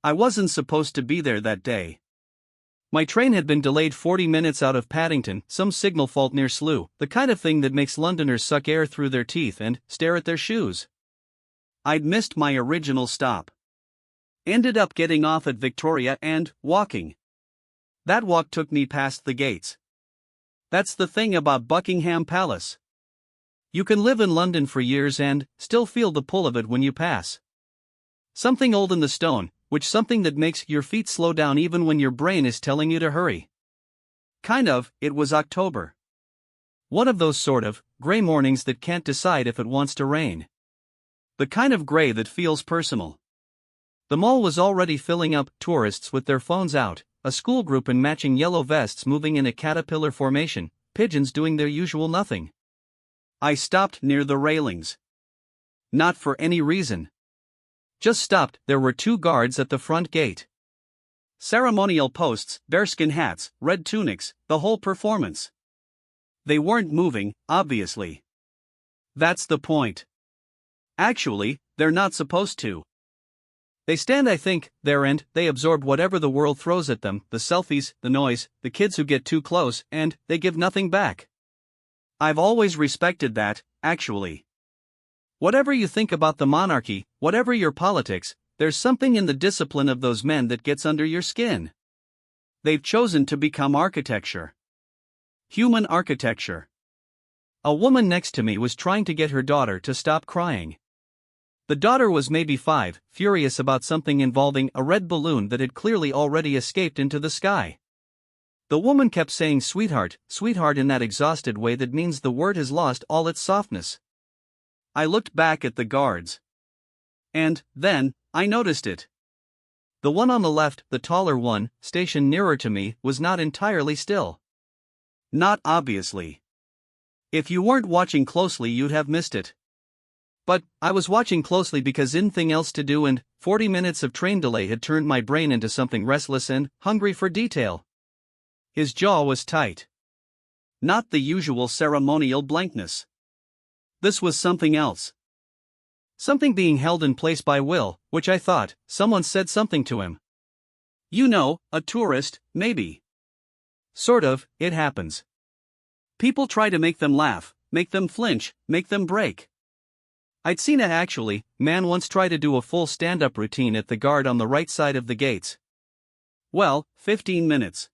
I wasn't supposed to be there that day. My train had been delayed 40 minutes out of Paddington, some signal fault near Slough, the kind of thing that makes Londoners suck air through their teeth and stare at their shoes. I'd missed my original stop. Ended up getting off at Victoria and walking. That walk took me past the gates. That's the thing about Buckingham Palace. You can live in London for years and still feel the pull of it when you pass. Something old in the stone, something that makes your feet slow down even when your brain is telling you to hurry. It was October. One of those sort of gray mornings that can't decide if it wants to rain. The kind of gray that feels personal. The mall was already filling up, tourists with their phones out, a school group in matching yellow vests moving in a caterpillar formation, pigeons doing their usual nothing. I stopped near the railings. Not for any reason. Just stopped. There were 2 guards at the front gate. Ceremonial posts, bearskin hats, red tunics, the whole performance. They weren't moving, obviously. That's the point. Actually, they're not supposed to. They stand, I think, there and they absorb whatever the world throws at them, the selfies, the noise, the kids who get too close, and they give nothing back. I've always respected that, actually. Whatever you think about the monarchy, whatever your politics, there's something in the discipline of those men that gets under your skin. They've chosen to become architecture. Human architecture. A woman next to me was trying to get her daughter to stop crying. The daughter was maybe 5, furious about something involving a red balloon that had clearly already escaped into the sky. The woman kept saying sweetheart, sweetheart in that exhausted way that means the word has lost all its softness. I looked back at the guards. And then, I noticed it. The one on the left, the taller one, stationed nearer to me, was not entirely still. Not obviously. If you weren't watching closely, you'd have missed it. But I was watching closely because anything else to do, and 40 minutes of train delay had turned my brain into something restless and hungry for detail. His jaw was tight. Not the usual ceremonial blankness. This was something else. Something being held in place by will, which I thought, someone said something to him. You know, a tourist, maybe. Sort of, it happens. People try to make them laugh, make them flinch, make them break. I'd seen it actually. Man once tried to do a full stand-up routine at the guard on the right side of the gates. Well, 15 minutes.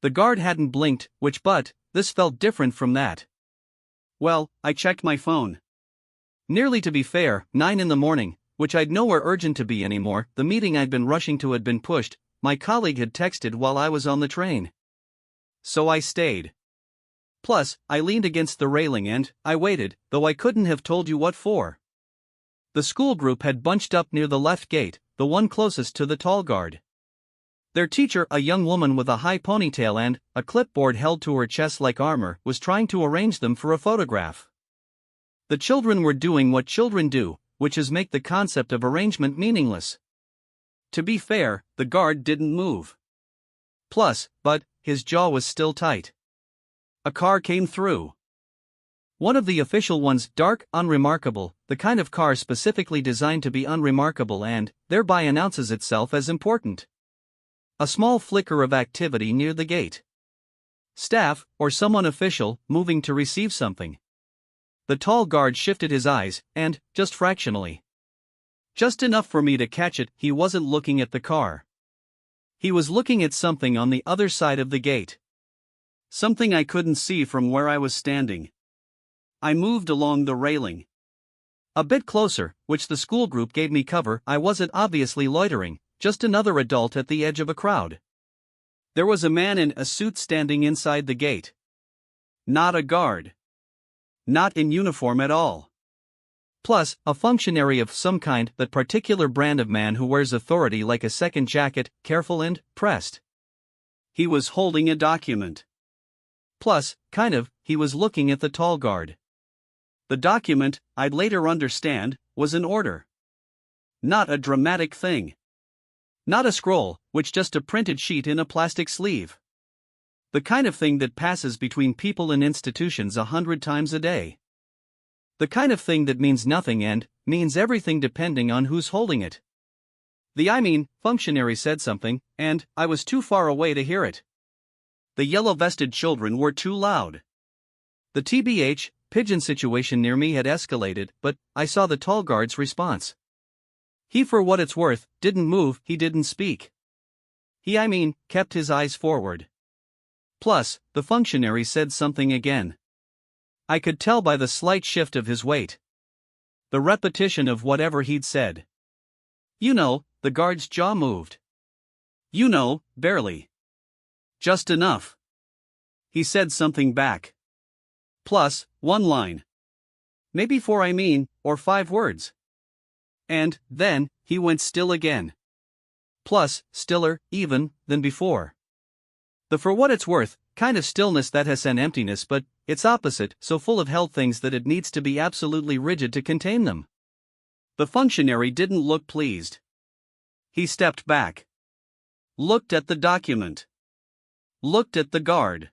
The guard hadn't blinked, but this felt different from that. Well, I checked my phone. Nearly to be fair, 9 in the morning, which I'd nowhere urgent to be anymore. The meeting I'd been rushing to had been pushed. My colleague had texted while I was on the train. So I stayed. Plus, I leaned against the railing and I waited, though I couldn't have told you what for. The school group had bunched up near the left gate, the one closest to the tall guard. Their teacher, a young woman with a high ponytail and a clipboard held to her chest like armor, was trying to arrange them for a photograph. The children were doing what children do, which is make the concept of arrangement meaningless. To be fair, the guard didn't move. But his jaw was still tight. A car came through. One of the official ones, dark, unremarkable, the kind of car specifically designed to be unremarkable and thereby announces itself as important. A small flicker of activity near the gate. Staff, or someone official, moving to receive something. The tall guard shifted his eyes, and, just fractionally. Just enough for me to catch it, he wasn't looking at the car. He was looking at something on the other side of the gate. Something I couldn't see from where I was standing. I moved along the railing. A bit closer, which the school group gave me cover. I wasn't obviously loitering, just another adult at the edge of a crowd. There was a man in a suit standing inside the gate. Not a guard. Not in uniform at all. Plus, a functionary of some kind, that particular brand of man who wears authority like a second jacket, careful and pressed. He was holding a document. He was looking at the tall guard. The document, I'd later understand, was an order. Not a dramatic thing. Not a scroll, just a printed sheet in a plastic sleeve. The kind of thing that passes between people and institutions 100 times a day. The kind of thing that means nothing and means everything depending on who's holding it. Functionary said something, and I was too far away to hear it. The yellow-vested children were too loud. The pigeon situation near me had escalated, but I saw the tall guard's response. He, for what it's worth, didn't move, he didn't speak. He kept his eyes forward. Plus, the functionary said something again. I could tell by the slight shift of his weight. The repetition of whatever he'd said. The guard's jaw moved. Barely. Just enough. He said something back. Plus, one line. Maybe 4 or 5 words. And then, he went still again. Plus, stiller, even, than before. The for what it's worth kind of stillness that has an emptiness, but its opposite, so full of held things that it needs to be absolutely rigid to contain them. The functionary didn't look pleased. He stepped back. Looked at the document. Looked at the guard.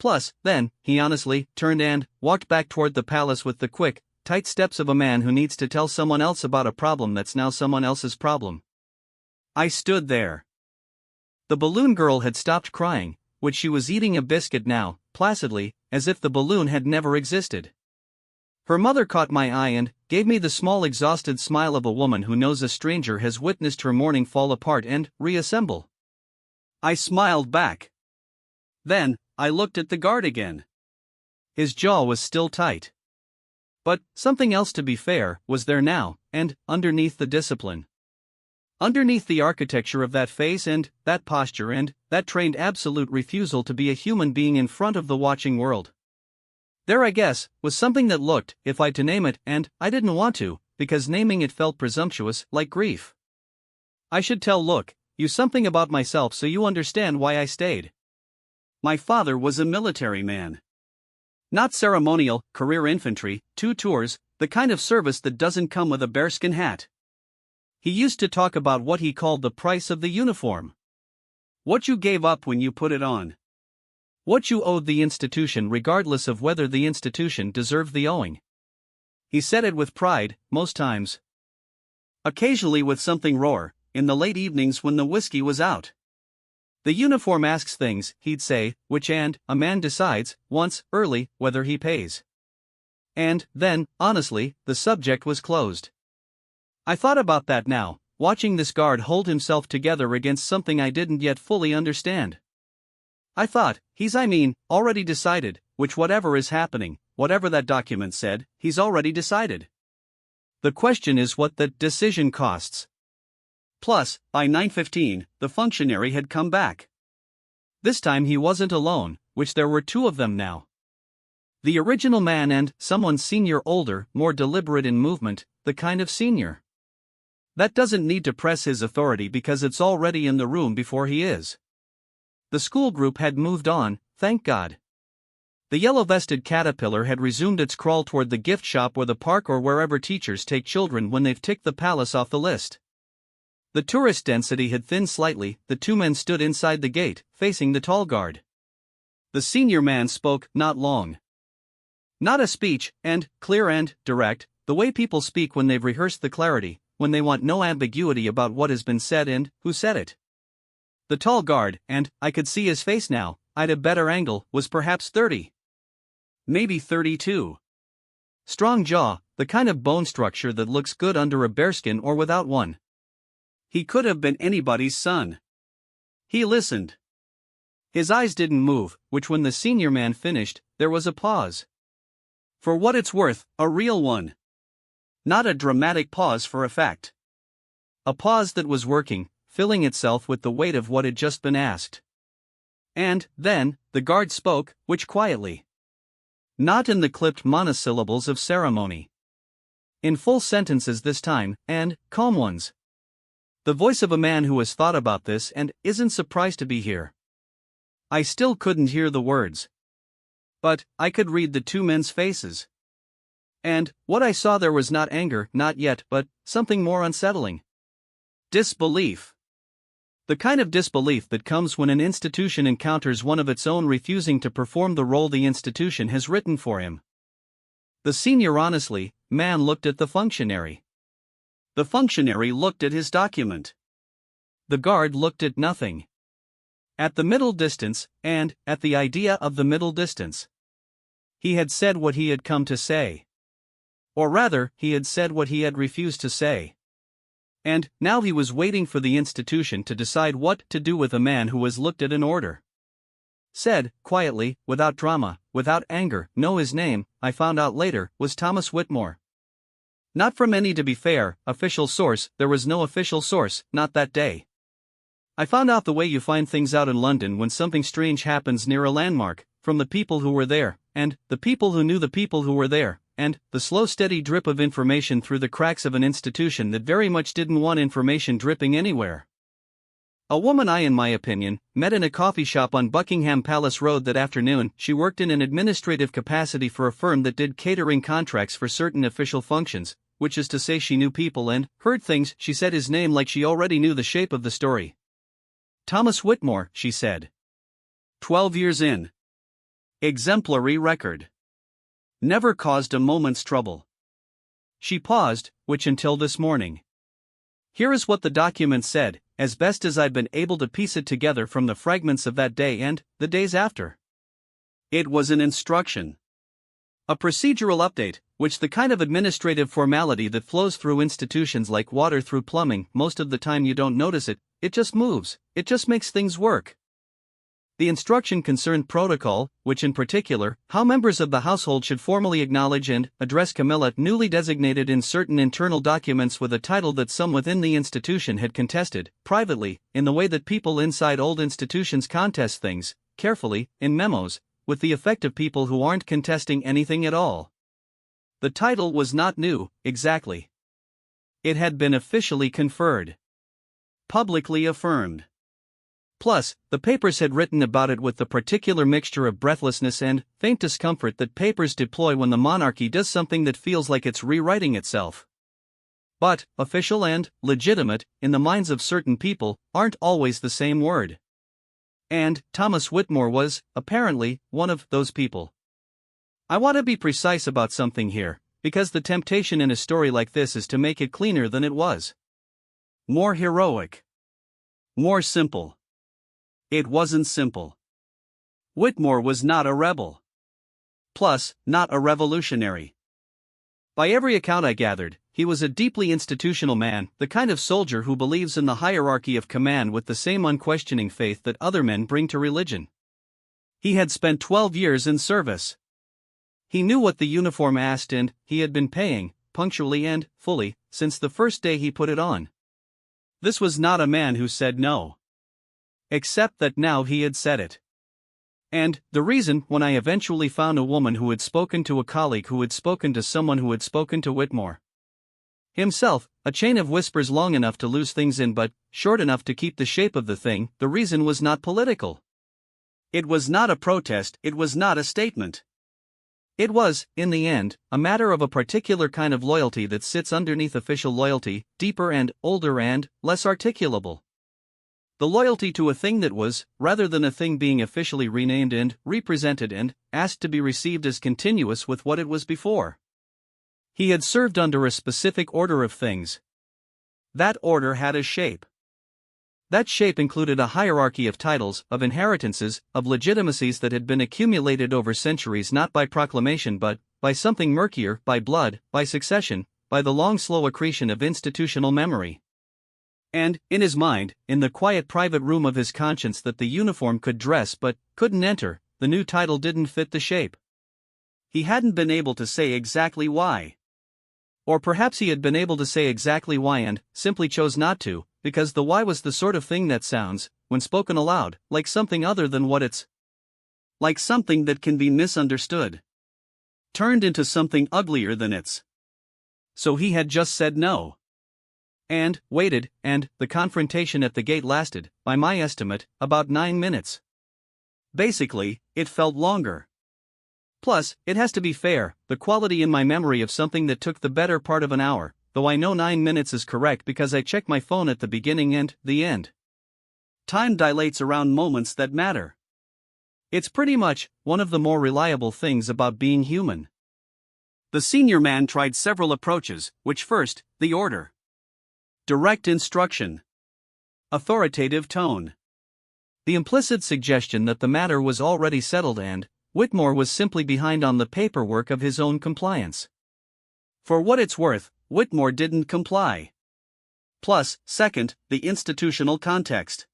Plus, then, he honestly turned and walked back toward the palace with the quick, tight steps of a man who needs to tell someone else about a problem that's now someone else's problem. I stood there. The balloon girl had stopped crying, which she was eating a biscuit now, placidly, as if the balloon had never existed. Her mother caught my eye and gave me the small exhausted smile of a woman who knows a stranger has witnessed her morning fall apart and reassemble. I smiled back. Then, I looked at the guard again. His jaw was still tight. But something else, to be fair, was there now, and underneath the discipline. Underneath the architecture of that face and that posture and that trained absolute refusal to be a human being in front of the watching world. There, I guess, was something that looked, if I'd to name it, and I didn't want to, because naming it felt presumptuous, like grief. I should tell you something about myself so you understand why I stayed. My father was a military man. Not ceremonial, career infantry, 2 tours, the kind of service that doesn't come with a bearskin hat. He used to talk about what he called the price of the uniform. What you gave up when you put it on. What you owed the institution regardless of whether the institution deserved the owing. He said it with pride, most times. Occasionally with something roar, in the late evenings when the whiskey was out. The uniform asks things, he'd say, which a man decides, once, early, whether he pays. And then, honestly, the subject was closed. I thought about that now, watching this guard hold himself together against something I didn't yet fully understand. I thought, he's already decided, which whatever is happening, whatever that document said, he's already decided. The question is what that decision costs. Plus, by 9:15, the functionary had come back. This time he wasn't alone, which there were 2 of them now. The original man and someone senior, older, more deliberate in movement, the kind of senior that doesn't need to press his authority because it's already in the room before he is. The school group had moved on, thank God. The yellow-vested caterpillar had resumed its crawl toward the gift shop or the park or wherever teachers take children when they've ticked the palace off the list. The tourist density had thinned slightly. The 2 men stood inside the gate, facing the tall guard. The senior man spoke, not long. Not a speech, and clear and direct, the way people speak when they've rehearsed the clarity, when they want no ambiguity about what has been said and who said it. The tall guard, and I could see his face now, I'd a better angle, was perhaps 30. Maybe 32. Strong jaw, the kind of bone structure that looks good under a bearskin or without one. He could have been anybody's son. He listened. His eyes didn't move, which when the senior man finished, there was a pause. For what it's worth, a real one. Not a dramatic pause for effect. A pause that was working, filling itself with the weight of what had just been asked. And, then, the guard spoke, which quietly. Not in the clipped monosyllables of ceremony. In full sentences this time, and calm ones. The voice of a man who has thought about this and isn't surprised to be here. I still couldn't hear the words. But I could read the 2 men's faces. And what I saw there was not anger, not yet, but something more unsettling. Disbelief. The kind of disbelief that comes when an institution encounters one of its own refusing to perform the role the institution has written for him. The senior man looked at the functionary. The functionary looked at his document. The guard looked at nothing. At the middle distance, and at the idea of the middle distance. He had said what he had come to say. Or rather, he had said what he had refused to say. And now he was waiting for the institution to decide what to do with a man who has looked at an order. Said, quietly, without drama, without anger, no, his name, I found out later, was Thomas Whitmore. Not from any, to be fair, official source. There was no official source, not that day. I found out the way you find things out in London when something strange happens near a landmark, from the people who were there, and the people who knew the people who were there, and the slow steady drip of information through the cracks of an institution that very much didn't want information dripping anywhere. A woman I, in my opinion, met in a coffee shop on Buckingham Palace Road that afternoon. She worked in an administrative capacity for a firm that did catering contracts for certain official functions, which is to say she knew people and heard things. She said his name like she already knew the shape of the story. Thomas Whitmore, she said. 12 years in. Exemplary record. Never caused a moment's trouble. She paused, which until this morning. Here is what the document said, as best as I've been able to piece it together from the fragments of that day and the days after. It was an instruction. A procedural update, which the kind of administrative formality that flows through institutions like water through plumbing. Most of the time you don't notice it, it just moves, it just makes things work. The instruction concerned protocol, which in particular, how members of the household should formally acknowledge and address Camilla, newly designated in certain internal documents with a title that some within the institution had contested, privately, in the way that people inside old institutions contest things, carefully, in memos, with the effect of people who aren't contesting anything at all. The title was not new, exactly. It had been officially conferred. Publicly affirmed. Plus, the papers had written about it with the particular mixture of breathlessness and faint discomfort that papers deploy when the monarchy does something that feels like it's rewriting itself. But, official and legitimate, in the minds of certain people, aren't always the same word. And Thomas Whitmore was, apparently, one of those people. I want to be precise about something here, because the temptation in a story like this is to make it cleaner than it was. More heroic. More simple. It wasn't simple. Whitmore was not a rebel. Plus, not a revolutionary. By every account I gathered, he was a deeply institutional man, the kind of soldier who believes in the hierarchy of command with the same unquestioning faith that other men bring to religion. He had spent 12 years in service. He knew what the uniform asked and he had been paying, punctually and fully, since the first day he put it on. This was not a man who said no. Except that now he had said it. And the reason, when I eventually found a woman who had spoken to a colleague who had spoken to someone who had spoken to Whitmore himself, a chain of whispers long enough to lose things in but short enough to keep the shape of the thing, the reason was not political. It was not a protest, it was not a statement. It was, in the end, a matter of a particular kind of loyalty that sits underneath official loyalty, deeper and older and less articulable. The loyalty to a thing that was, rather than a thing being officially renamed and represented and asked to be received as continuous with what it was before. He had served under a specific order of things. That order had a shape. That shape included a hierarchy of titles, of inheritances, of legitimacies that had been accumulated over centuries not by proclamation but by something murkier, by blood, by succession, by the long slow accretion of institutional memory. And, in his mind, in the quiet private room of his conscience that the uniform could dress but couldn't enter, the new title didn't fit the shape. He hadn't been able to say exactly why. Or perhaps he had been able to say exactly why and simply chose not to, because the why was the sort of thing that sounds, when spoken aloud, like something other than what it's. Like something that can be misunderstood. Turned into something uglier than it's. So he had just said no. And waited, and the confrontation at the gate lasted, by my estimate, about 9 minutes. Basically, it felt longer. Plus, it has to be fair, the quality in my memory of something that took the better part of an hour, though I know 9 minutes is correct because I check my phone at the beginning and the end. Time dilates around moments that matter. It's pretty much one of the more reliable things about being human. The senior man tried several approaches, which first, the order. Direct instruction. Authoritative tone. The implicit suggestion that the matter was already settled and Whitmore was simply behind on the paperwork of his own compliance. For what it's worth, Whitmore didn't comply. Plus, second, the institutional context.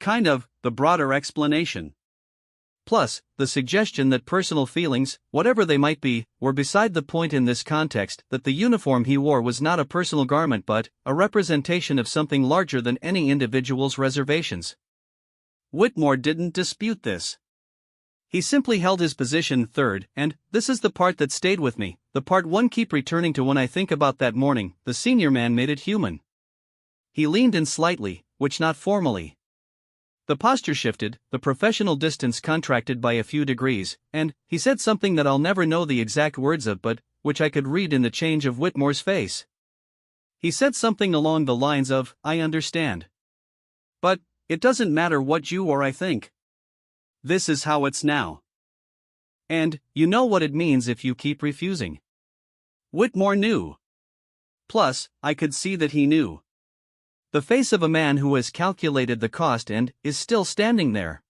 Kind of, the broader explanation. Plus, the suggestion that personal feelings, whatever they might be, were beside the point in this context, that the uniform he wore was not a personal garment but a representation of something larger than any individual's reservations. Whitmore didn't dispute this. He simply held his position. Third, and this is the part that stayed with me, the part one keep returning to when I think about that morning, the senior man made it human. He leaned in slightly, which not formally. The posture shifted, the professional distance contracted by a few degrees, and he said something that I'll never know the exact words of but which I could read in the change of Whitmore's face. He said something along the lines of, "I understand. But it doesn't matter what you or I think. This is how it's now. And you know what it means if you keep refusing." Whitmore knew. Plus, I could see that he knew. The face of a man who has calculated the cost and is still standing there.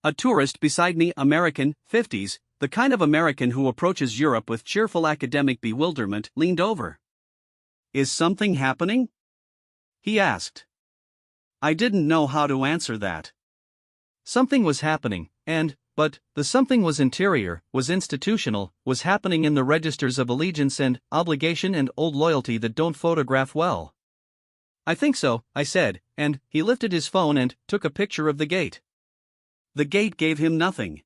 A tourist beside me, American, 50s, the kind of American who approaches Europe with cheerful academic bewilderment, leaned over. "Is something happening?" he asked. I didn't know how to answer that. Something was happening, but the something was interior, was institutional, was happening in the registers of allegiance and obligation and old loyalty that don't photograph well. "I think so," I said, and he lifted his phone and took a picture of the gate. The gate gave him nothing.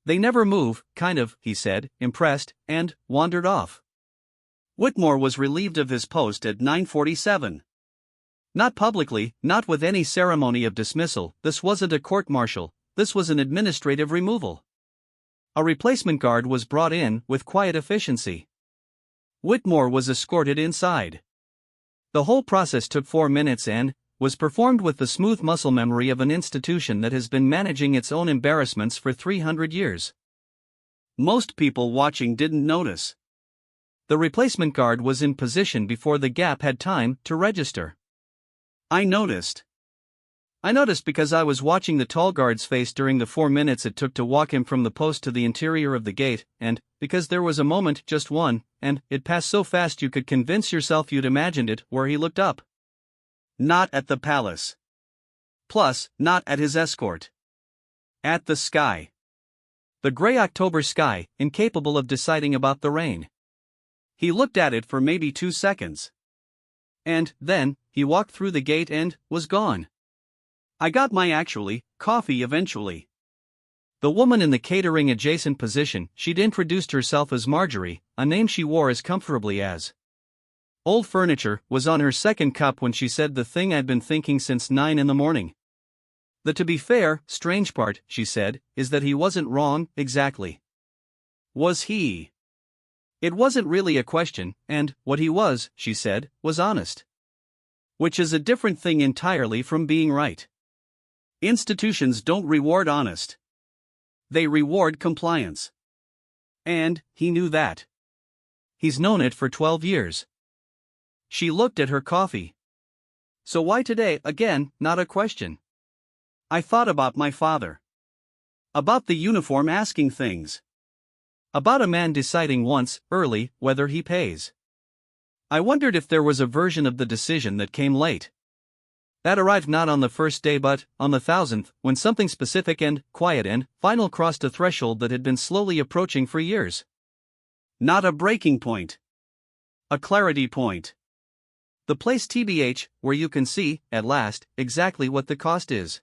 "They never move, kind of," he said, impressed, and wandered off. Whitmore was relieved of his post at 9:47. Not publicly, not with any ceremony of dismissal. This wasn't a court-martial, this was an administrative removal. A replacement guard was brought in with quiet efficiency. Whitmore was escorted inside. The whole process took 4 minutes and was performed with the smooth muscle memory of an institution that has been managing its own embarrassments for 300 years. Most people watching didn't notice. The replacement guard was in position before the gap had time to register. I noticed. I noticed because I was watching the tall guard's face during the 4 minutes it took to walk him from the post to the interior of the gate, and because there was a moment, just one, and it passed so fast you could convince yourself you'd imagined it, where he looked up. Not at the palace. Plus, not at his escort. At the sky. The gray October sky, incapable of deciding about the rain. He looked at it for maybe 2 seconds. And then, he walked through the gate and was gone. I got my coffee eventually. The woman in the catering adjacent position, she'd introduced herself as Marjorie, a name she wore as comfortably as Old Furniture, was on her second cup when she said the thing I'd been thinking since 9 in the morning. The to be fair, strange part, she said, is that he wasn't wrong, exactly. Was he? It wasn't really a question, and what he was, she said, was honest. Which is a different thing entirely from being right. Institutions don't reward honest. They reward compliance. And he knew that. He's known it for 12 years. She looked at her coffee. So why today, again, not a question. I thought about my father. About the uniform asking things. About a man deciding once, early, whether he pays. I wondered if there was a version of the decision that came late. That arrived not on the first day but on the 1000th, when something specific and quiet and final crossed a threshold that had been slowly approaching for years. Not a breaking point. A clarity point. The place TBH, where you can see, at last, exactly what the cost is.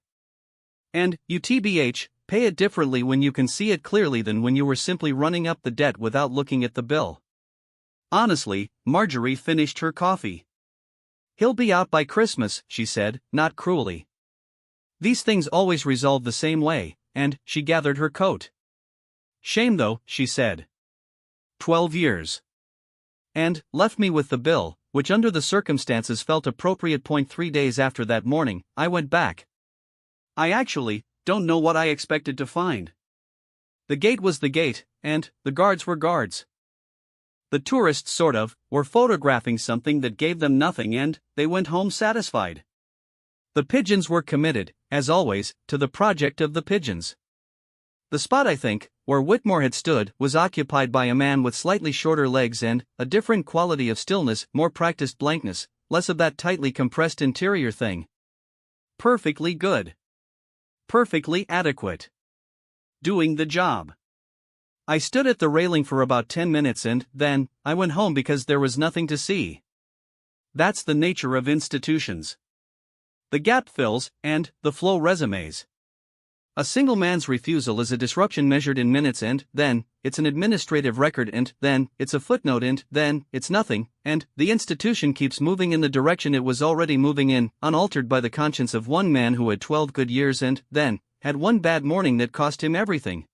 And, you TBH, pay it differently when you can see it clearly than when you were simply running up the debt without looking at the bill. Honestly, Marjorie finished her coffee. He'll be out by Christmas, she said, not cruelly. These things always resolve the same way, and she gathered her coat. Shame though, she said. 12 years. And left me with the bill, which under the circumstances felt appropriate. 3 days after that morning, I went back. I actually don't know what I expected to find. The gate was the gate, and the guards were guards. The tourists were photographing something that gave them nothing and they went home satisfied. The pigeons were committed, as always, to the project of the pigeons. The spot, I think, where Whitmore had stood was occupied by a man with slightly shorter legs and a different quality of stillness, more practiced blankness, less of that tightly compressed interior thing. Perfectly good. Perfectly adequate. Doing the job. I stood at the railing for about 10 minutes and then I went home because there was nothing to see. That's the nature of institutions. The gap fills, and the flow resumes. A single man's refusal is a disruption measured in minutes and then it's an administrative record and then it's a footnote and then it's nothing, and the institution keeps moving in the direction it was already moving in, unaltered by the conscience of one man who had 12 good years and then had one bad morning that cost him everything.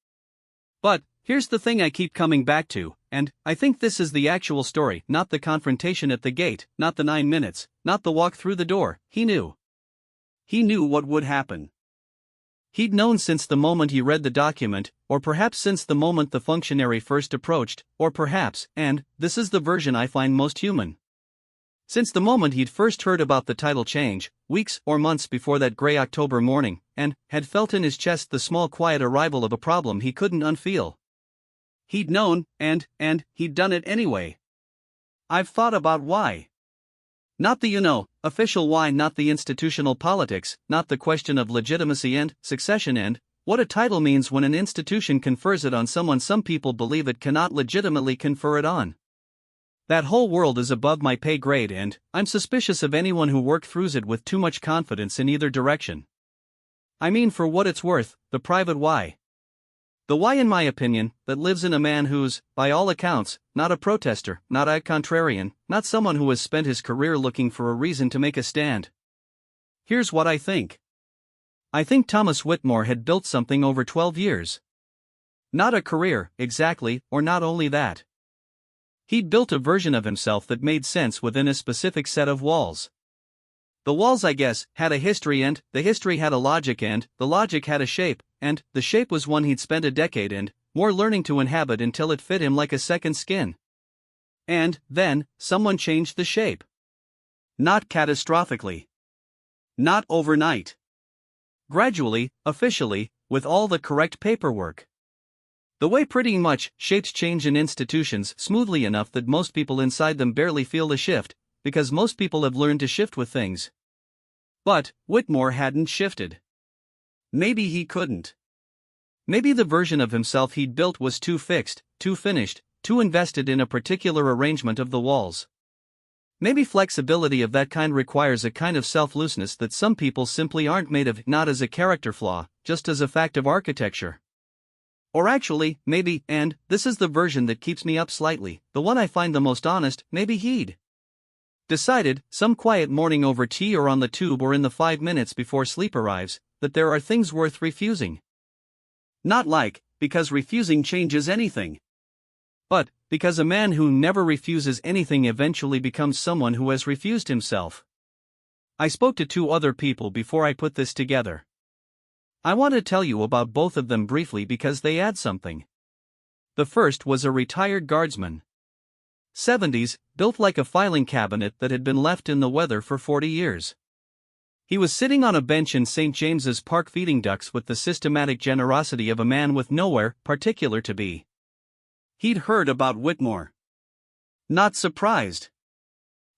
But here's the thing I keep coming back to, and I think this is the actual story, not the confrontation at the gate, not the 9 minutes, not the walk through the door. He knew. He knew what would happen. He'd known since the moment he read the document, or perhaps since the moment the functionary first approached, or perhaps, and this is the version I find most human, since the moment he'd first heard about the title change, weeks or months before that gray October morning, and had felt in his chest the small quiet arrival of a problem he couldn't unfeel. He'd known, and he'd done it anyway. I've thought about why. Not the official why, not the institutional politics, not the question of legitimacy and succession and what a title means when an institution confers it on someone some people believe it cannot legitimately confer it on. That whole world is above my pay grade and I'm suspicious of anyone who works through it with too much confidence in either direction. I mean, for what it's worth, the private why. The why, in my opinion, that lives in a man who's, by all accounts, not a protester, not a contrarian, not someone who has spent his career looking for a reason to make a stand. Here's what I think. I think Thomas Whitmore had built something over 12 years. Not a career, exactly, or not only that. He'd built a version of himself that made sense within a specific set of walls. The walls, I guess, had a history and the history had a logic and the logic had a shape, and the shape was one he'd spent a decade and more learning to inhabit until it fit him like a second skin. And then, someone changed the shape. Not catastrophically. Not overnight. Gradually, officially, with all the correct paperwork. The way pretty much shapes change in institutions smoothly enough that most people inside them barely feel the shift, because most people have learned to shift with things. But Whitmore hadn't shifted. Maybe he couldn't. Maybe the version of himself he'd built was too fixed, too finished, too invested in a particular arrangement of the walls. Maybe flexibility of that kind requires a kind of self-looseness that some people simply aren't made of, not as a character flaw, just as a fact of architecture. Or actually, maybe, and this is the version that keeps me up slightly, the one I find the most honest, maybe he'd decided, some quiet morning over tea or on the tube or in the 5 minutes before sleep arrives, that there are things worth refusing. Not because refusing changes anything. But, because a man who never refuses anything eventually becomes someone who has refused himself. I spoke to 2 other people before I put this together. I want to tell you about both of them briefly because they add something. The first was a retired guardsman. 70s, built like a filing cabinet that had been left in the weather for 40 years. He was sitting on a bench in St. James's Park feeding ducks with the systematic generosity of a man with nowhere particular to be. He'd heard about Whitmore. Not surprised.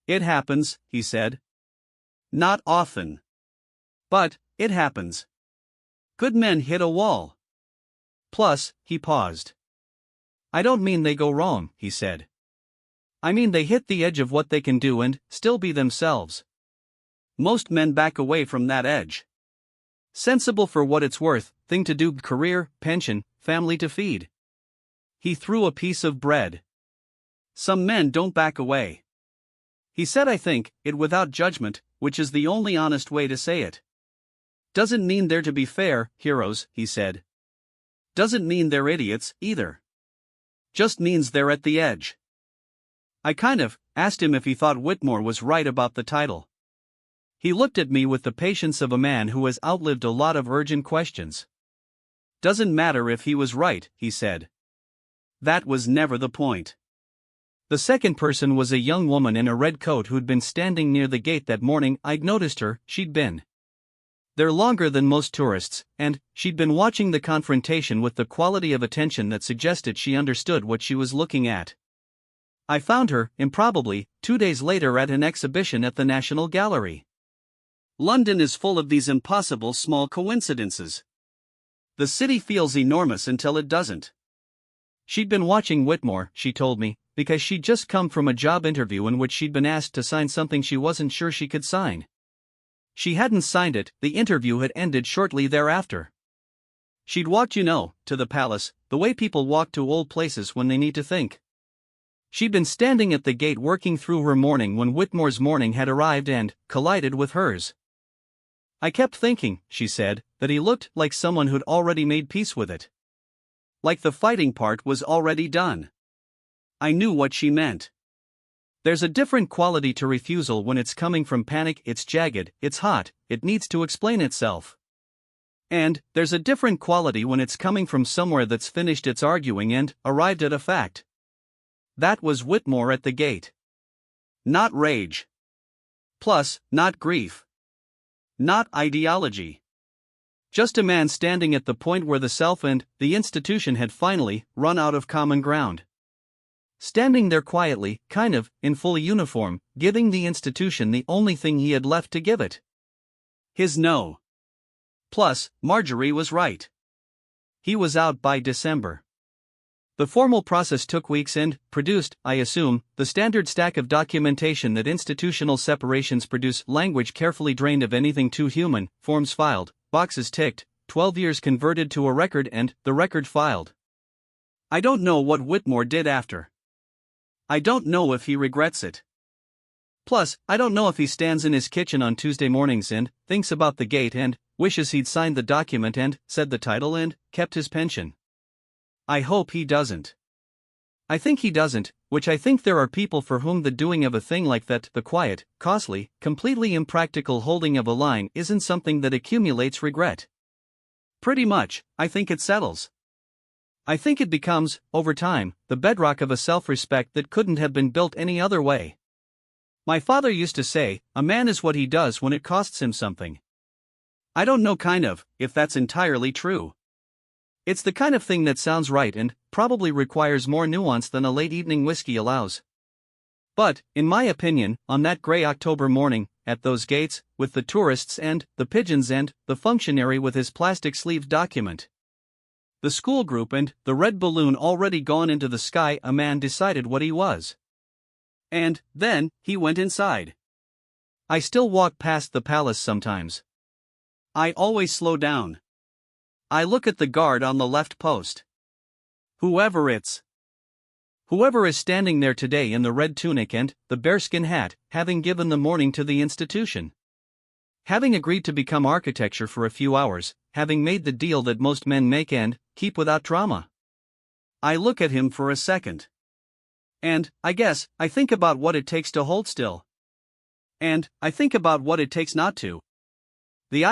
It happens, he said. Not often. But it happens. Good men hit a wall. Plus, he paused. I don't mean they go wrong, he said. I mean they hit the edge of what they can do and still be themselves. Most men back away from that edge. Sensible for what it's worth, thing to do, career, pension, family to feed. He threw a piece of bread. Some men don't back away. He said, I think, it without judgment, which is the only honest way to say it. Doesn't mean they're, to be fair, heroes, he said. Doesn't mean they're idiots, either. Just means they're at the edge. I kind of asked him if he thought Whitmore was right about the title. He looked at me with the patience of a man who has outlived a lot of urgent questions. Doesn't matter if he was right, he said. That was never the point. The second person was a young woman in a red coat who'd been standing near the gate that morning. I'd noticed her. She'd been there longer than most tourists, and she'd been watching the confrontation with the quality of attention that suggested she understood what she was looking at. I found her, improbably, 2 days later at an exhibition at the National Gallery. London is full of these impossible small coincidences. The city feels enormous until it doesn't. She'd been watching Whitmore, she told me, because she'd just come from a job interview in which she'd been asked to sign something she wasn't sure she could sign. She hadn't signed it. The interview had ended shortly thereafter. She'd walked, to the palace, the way people walk to old places when they need to think. She'd been standing at the gate working through her morning when Whitmore's morning had arrived and collided with hers. I kept thinking, she said, that he looked like someone who'd already made peace with it. Like the fighting part was already done. I knew what she meant. There's a different quality to refusal when it's coming from panic. It's jagged, it's hot, it needs to explain itself. And there's a different quality when it's coming from somewhere that's finished its arguing and arrived at a fact. That was Whitmore at the gate. Not rage. Plus, not grief. Not ideology. Just a man standing at the point where the self and the institution had finally run out of common ground. Standing there quietly, kind of, in full uniform, giving the institution the only thing he had left to give it. His no. Plus, Marjorie was right. He was out by December. The formal process took weeks and produced, I assume, the standard stack of documentation that institutional separations produce: language carefully drained of anything too human, forms filed, boxes ticked, 12 years converted to a record, and the record filed. I don't know what Whitmore did after. I don't know if he regrets it. Plus, I don't know if he stands in his kitchen on Tuesday mornings and thinks about the gate and wishes he'd signed the document and said the title and kept his pension. I hope he doesn't. I think he doesn't, which I think there are people for whom the doing of a thing like that, the quiet, costly, completely impractical holding of a line, isn't something that accumulates regret. Pretty much, I think it settles. I think it becomes, over time, the bedrock of a self-respect that couldn't have been built any other way. My father used to say, a man is what he does when it costs him something. I don't know if that's entirely true. It's the kind of thing that sounds right and probably requires more nuance than a late evening whiskey allows. But, in my opinion, on that gray October morning, at those gates, with the tourists and the pigeons and the functionary with his plastic-sleeved document, the school group and the red balloon already gone into the sky, a man decided what he was. And then he went inside. I still walk past the palace sometimes. I always slow down. I look at the guard on the left post. Whoever is standing there today in the red tunic and the bearskin hat, having given the morning to the institution. Having agreed to become architecture for a few hours, having made the deal that most men make and keep without drama. I look at him for a second. And, I guess, I think about what it takes to hold still. And, I think about what it takes not to. The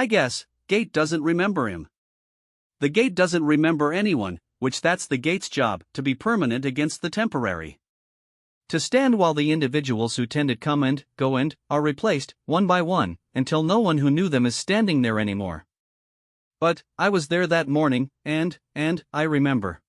gate doesn't remember him. The gate doesn't remember anyone, which that's the gate's job, to be permanent against the temporary. To stand while the individuals who tended come and go and are replaced, one by one, until no one who knew them is standing there anymore. But, I was there that morning, and I remember.